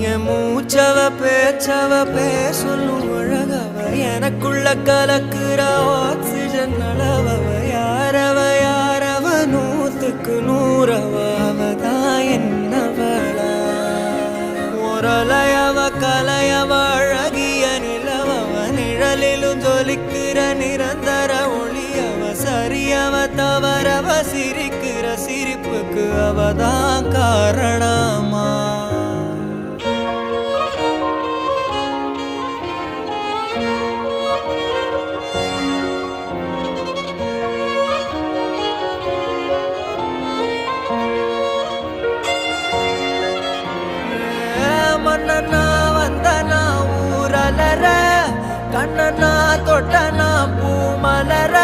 என் மூச்சவ பேச்சவ பேசலும் அழகவ எனக்குள்ள கலக்குற ஆக்சிஜன் அளவவ யாரவ நூத்துக்கு நூறவ அவதான் என்னவளா ஒரலையவ கலையவ அழகிய நிலவவ நிழலிலும் ஜொலிக்கிற நிரந்தர ஒளியவ சரியவ தவறவ சிரிக்கிற சிரிப்புக்கு அவதான் காரணமா மன்னனா வந்தனா ஊரலர கண்ணனா தொட்டனா பூ மலர